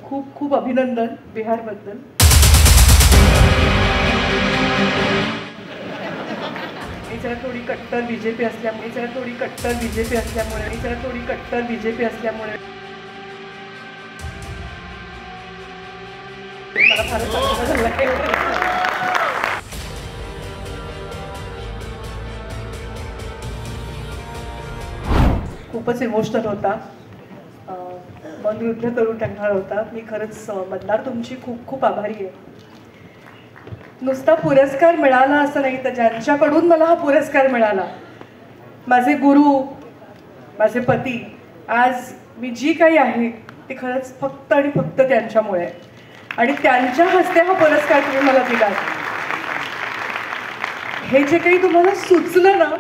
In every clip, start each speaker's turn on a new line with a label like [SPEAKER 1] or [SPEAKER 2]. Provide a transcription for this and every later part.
[SPEAKER 1] खूप खूप अभिनंदन बिहारबद्दल. मी जरा थोडी कट्टर बीजेपी असल्यामुळे मला फारच आनंद झाला. खूपच इमोशनल होता, मन रुद्ध करून टाकणार होता. मी खरंच मतदार तुमची खूप खूप आभारी आहे. नुसता पुरस्कार मिळाला असं नाही, तर ज्यांच्याकडून मला हा पुरस्कार मिळाला, माझे गुरु, माझे पती, आज मी जी काही आहे ते खरंच फक्त आणि फक्त त्यांच्यामुळे, आणि त्यांच्या हस्ते हा पुरस्कार तुम्ही मला दिला. हे जे काही तुम्हाला सुचलं ना,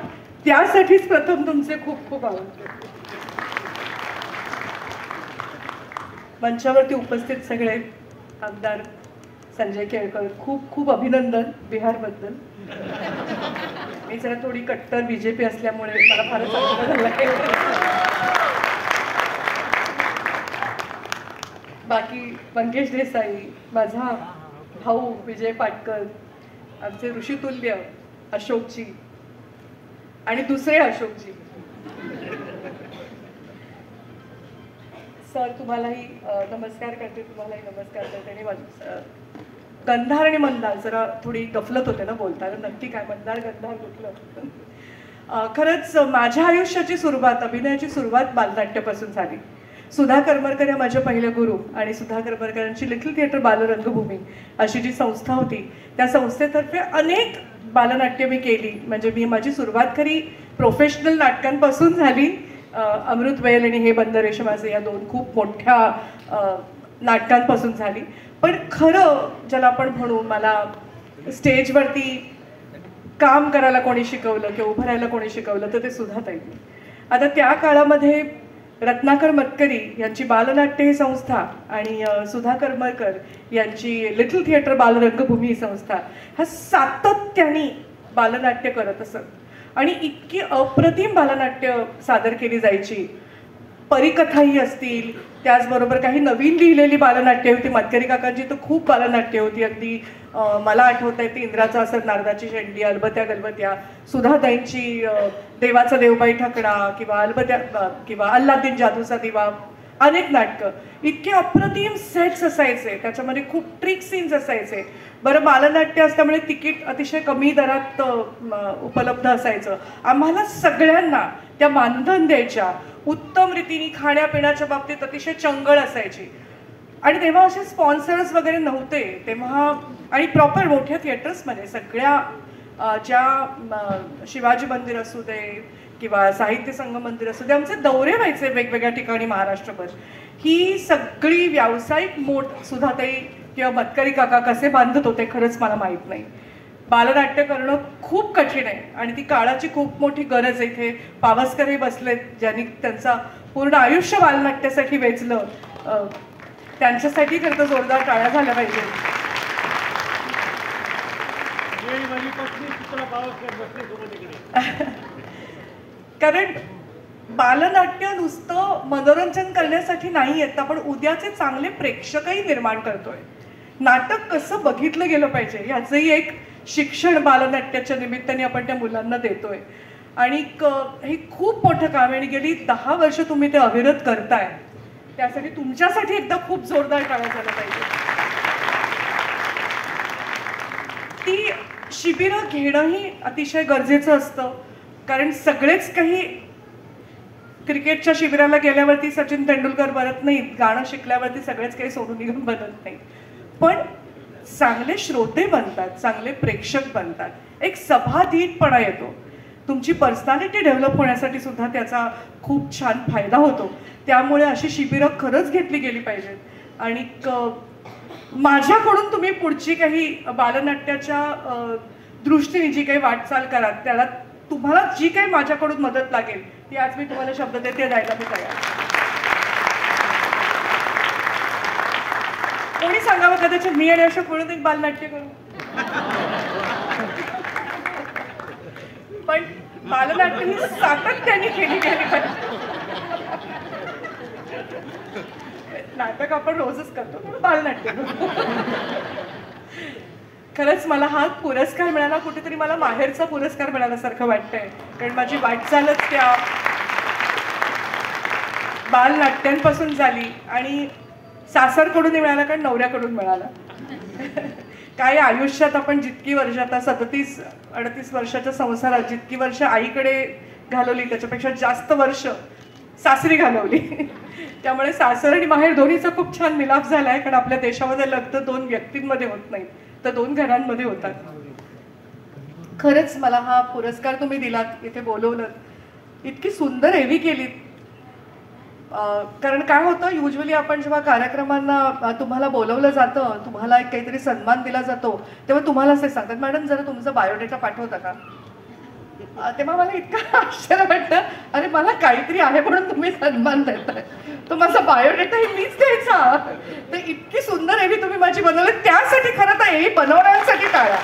[SPEAKER 1] त्यासाठीच प्रथम तुमचे खूप खूप आभार. मंचावरती उपस्थित सगळे आमदार संजय केळकर, खूप खूप अभिनंदन बिहारबद्दल. मी जरा थोडी कट्टर बीजेपी असल्यामुळे मला फारच आनंद झाला. बाकी मंगेश देसाई, माझा भाऊ विजय पाटकर, आमचे ऋषितुल्य अशोकजी आणि दुसरे अशोकजी. सर तुम्हालाही नमस्कार करते, तुम्हालाही नमस्कार करते. आणि गंधार आणि मंदार जरा थोडी गफलत होते ना बोलताना, नक्की काय मंदार गंधार कुठलं. खरंच माझ्या आयुष्याची सुरुवात, अभिनयाची सुरुवात बालनाट्यापासून झाली. सुधा करमरकर या माझ्या पहिल्या गुरु, आणि सुधा करमरकरांची लिटल थिएटर बालरंगभूमी अशी जी संस्था होती, त्या संस्थेतर्फे अनेक बालनाट्य मी केली. म्हणजे मी माझी सुरुवात खरी प्रोफेशनल नाटकांपासून झाली. अमृत वेल आणि हे बंद रेशम माझे या दोन खूप मोठ्या नाटकांपासून झाली. पण खरं ज्याला आपण म्हणू, मला स्टेजवरती काम करायला कोणी शिकवलं किंवा उभं राहायला कोणी शिकवलं तर ते सुधाताई. आता त्या काळामध्ये रत्नाकर मतकरी यांची बालनाट्य ही संस्था आणि सुधा करमरकर यांची लिटल थिएटर बालरंगभूमी ही संस्था, ह्या सातत्याने बालनाट्य करत असत. आणि इतकी अप्रतिम बालनाट्य सादर केली जायची. परिकथाही असतील, त्याचबरोबर काही नवीन लिहिलेली बालनाट्य होती. मतकरी काकांची तर खूप बालनाट्य होती. अगदी मला आठवत आहे ती इंद्राचा असर, नारदाची शेंडी, अलबत्या गलबत्या, सुधाताईंची देवाचा देवबाई ठकडा, किंवा किंवा अल्लादीन जादूचा दिवा, अनेक नाटकं. इतके अप्रतिम सेट्स असायचे, त्याच्यामध्ये खूप ट्रिक सीन्स असायचे. बरं, बालनाट्य असल्यामुळे तिकीट अतिशय कमी दरात उपलब्ध असायचं. आम्हाला सगळ्यांना त्या मानधन द्यायच्या, उत्तम रीतीने खाण्यापिण्याच्या बाबतीत अतिशय चंगळ असायची. आणि तेव्हा असे स्पॉन्सर्स वगैरे नव्हते तेव्हा. आणि प्रॉपर मोठ्या थिएटर्समध्ये सगळ्या ज्या शिवाजी मंदिर असू दे किंवा साहित्य संघ मंदिर असू दे, आमचे दौरे व्हायचे वेगवेगळ्या ठिकाणी महाराष्ट्रभर. ही सगळी व्यावसायिक मोठ सुधाताई किंवा मतकरी काका कसे बांधत होते खरंच मला माहीत नाही. बालनाट्य करणं खूप कठीण आहे आणि ती काळाची खूप मोठी गरज आहे. इथे पावसकरही बसलेत, ज्यांनी त्यांचा पूर्ण आयुष्य बालनाट्यासाठी वेचलं. त्यांच्यासाठी खरं तर जोरदार टाळ्या झाल्या पाहिजे. कारण बालनाट्य नुसतं मनोरंजन करण्यासाठी नाही आहेत, आपण उद्याचे चांगले प्रेक्षकही निर्माण करतोय. नाटक कसं बघितलं गेलं पाहिजे याचंही एक शिक्षण बालनाट्याच्या निमित्ताने आपण त्या मुलांना देतोय. आणि हे खूप मोठं काम आहे आणि गेली 10 वर्ष तुम्ही ते अविरत करताय. त्यासाठी तुमच्यासाठी एकदा खूप जोरदार टाळ्या झाल्या पाहिजे. ती शिबिरं घेणंही अतिशय गरजेचं असतं, कारण सगळेच काही क्रिकेटच्या शिबिराला गेल्यावरती सचिन तेंडुलकर बनत नाहीत, गाणं शिकल्यावरती सगळेच काही सोडून निघून बनत नाहीत. पण चांगले श्रोते बनतात, चांगले प्रेक्षक बनतात, एक सभाधीटपणा येतो. तुमची पर्सनॅलिटी डेव्हलप होण्यासाठी सुद्धा त्याचा खूप छान फायदा होतो. त्यामुळे अशी शिबिरं खरंच घेतली गेली पाहिजेत. आणि माझ्याकडून तुम्ही पुढची काही बालनाट्याच्या दृष्टीने जी काही वाटचाल करा, त्याला तुम्हाला जी काही माझ्याकडून मदत लागेल ती आज मी तुम्हाला शब्द देते, द्यायला मी तयार. कोणी सांगावं कदाचित मी आणि अशोक म्हणून एक बालनाट्य करू. पण बालनाट्य ही सातत्याने केली गेली पाहिजे. नाटक आपण रोजच करतो पण बालनाट्य खरंच मला हा पुरस्कार मिळाला कुठेतरी मला माहेरचा पुरस्कार मिळाल्यासारखं वाटतंय कारण माझी वाटचालच त्या बालनाट्यांपासून झाली आणि सासरकडून मिळाला कारण नवऱ्याकडून मिळाला काय आयुष्यात आपण जितकी वर्ष आता 37-38 वर्षाच्या संसारात जितकी वर्ष आईकडे घालवली त्याच्यापेक्षा जास्त वर्ष सासरी घालवली त्यामुळे सासर आणि माहेर दोन्हीचा खूप छान मिलाफ झाला आहे कारण आपल्या देशामध्ये लग्न 2 व्यक्तींमध्ये होत नाही तर 2 घरांमध्ये होतात. खरंच मला हा पुरस्कार तुम्ही दिलात इथे बोलवलं इतकी सुंदर एव्ही केलीत कारण काय होतं युजली आपण जेव्हा कार्यक्रमांना तुम्हाला बोलवलं जातं तुम्हाला एक काहीतरी सन्मान दिला जातो तेव्हा तुम्हाला असे सांगतात मॅडम जरा तुमचा बायोडेटा पाठवता का तेव्हा मला इतकं आश्चर्य वाटतं अरे मला काहीतरी आहे म्हणून तुम्ही सन्मान देताय तो माझा बायोडेटा ही मीच द्यायचा तर इतकी सुंदर एव्ही तुम्ही माझी बनवली त्यासाठी खरं तर एव्ही बनवण्यासाठी टाळा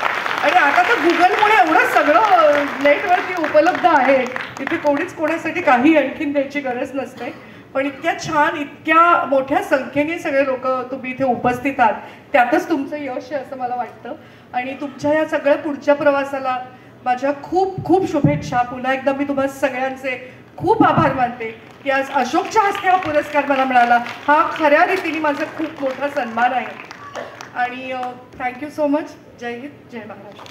[SPEAKER 1] आणि आता तर गुगलमुळे एवढं सगळं नेटवरती उपलब्ध आहे तिथे कोणीच कोणासाठी काही आणखीन द्यायची गरज नसते पण इतक्या छान इतक्या मोठ्या संख्येने सगळे लोक तुम्ही इथे उपस्थित आहात त्यातच तुमचं यश आहे असं मला वाटतं आणि तुमच्या या सगळ्या पुढच्या प्रवासाला माझ्या खूप खूप शुभेच्छा पुन्हा एकदा मी तुम्हा सगळ्यांचे खूप आभार मानते की आज अशोकच्या हस्ते हा पुरस्कार मला मिळाला हा खऱ्या रीतीने माझा खूप मोठा सन्मान आहे आणि थँक्यू सो मच जय हिंद जय महाराष्ट्र.